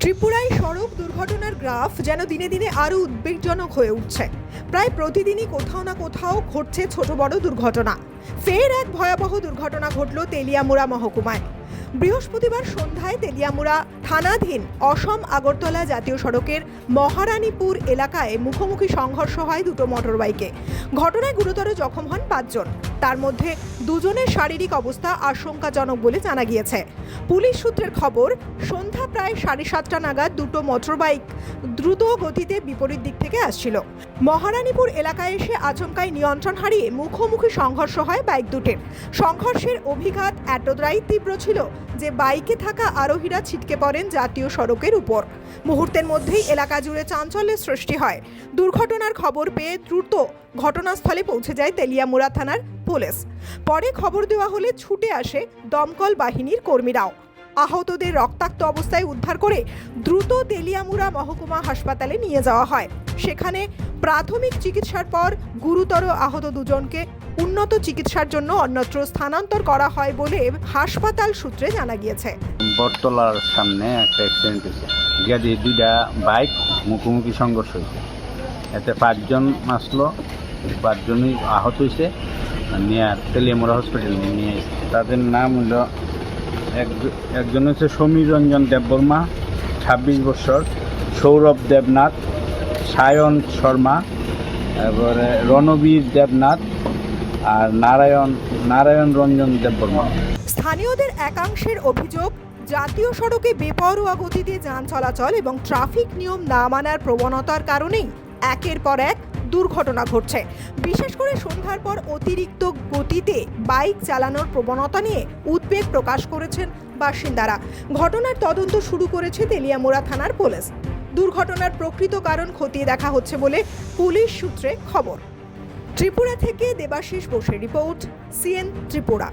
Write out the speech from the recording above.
ত্রিপুরায় সড়ক দুর্ঘটনার গ্রাফ যেন দিনে দিনে আরও উদ্বেগজনক হয়ে উঠছে। প্রায় প্রতিদিনই কোথাও না কোথাও ঘটছে ছোট বড় দুর্ঘটনা। ফের এক ভয়াবহ দুর্ঘটনা ঘটল তেলিয়ামুড়া মহকুমায়। বৃহস্পতিবার সন্ধ্যায় তেলিয়ামুড়া থানাধীন অসম আগরতলা জাতীয় সড়কের মহারানীপুর এলাকায় মুখোমুখি সংঘর্ষ হয় দুটো মোটরবাইকে। ঘটনায় গুরুতর জখম হন 5 জন। তার মধ্যে দুজনের শারীরিক অবস্থা আশঙ্কাজনক বলে জানা গিয়েছে। পুলিশ সূত্রের খবর, সন্ধ্যা প্রায় 7:30টা নাগাদ দুটো মোটরবাইক দ্রুত গতিতে বিপরীত দিক থেকে আসছিল। মহারানীপুর এলাকায় এসে আচমকাই নিয়ন্ত্রণ হারিয়ে মুখোমুখি সংঘর্ষ হয় বাইক দুটির। সংঘর্ষের অভিঘাত এতটাই তীব্র ছিল যে বাইকে থাকা আরোহীরা ছিটকে পড়েন জাতীয় সড়কের উপর। মুহূর্তের মধ্যেই এলাকা জুড়ে চাঞ্চল্যের সৃষ্টি হয়। দুর্ঘটনার খবর পেয়ে দ্রুত ঘটনাস্থলে পৌঁছে যায় তেলিয়ামুড়া থানার পুলিশ। পরে খবর দেওয়া হলে ছুটে আসে দমকল বাহিনীর কর্মীরাও। আহতদের রক্তাক্ত অবস্থায় উদ্ধার করে দ্রুত তেলিয়ামুড়া মহকুমা হাসপাতালে নিয়ে যাওয়া হয়। সেখানে প্রাথমিক চিকিৎসার পর গুরুতর আহত দুজনকে উন্নত চিকিৎসার জন্য অন্যত্র স্থানান্তর করা হয় বলে হাসপাতাল সূত্রে জানা গিয়েছে। বটতলার সামনে একটা অ্যাক্সিডেন্ট হয়েছে, গাড়ি দুইটা বাইক মুখোমুখি সংঘর্ষ হয়েছে। এতে 5 জন আসলো, 5 জনই আহত হয়েছে, নিয়ে তেলিয়ামুড়া হসপিটালে নিয়ে এসেছে। তাদের নাম হলো একজন হচ্ছে সমীর রঞ্জন দেববর্মা 26 বছর, সৌরভ দেবনাথ, সায়ন শর্মা, তারপরে রণবীর দেবনাথ আর নারায়ণ রঞ্জন দেববর্মা। স্থানীয়দের একাংশের অভিযোগ, জাতীয় সড়কে বেপরোয়া গতিতে যান চলাচল এবং ট্রাফিক নিয়ম না মানার প্রবণতার কারণেই একের পর এক দুর্ঘটনা ঘটছে। বিশেষ করে সন্ধ্যার পর অতিরিক্ত গতিতে বাইক চালানোর প্রবণতা নিয়ে উদ্বেগ প্রকাশ করেছেন বাসিন্দারা। ঘটনার তদন্ত শুরু করেছে তেলিয়ামুড়া থানার পুলিশ। দুর্ঘটনার প্রকৃত কারণ খতিয়ে দেখা হচ্ছে বলে পুলিশ সূত্রে খবর। ত্রিপুরা থেকে দেবাশিস বোসের রিপোর্ট, সিএন ত্রিপুরা।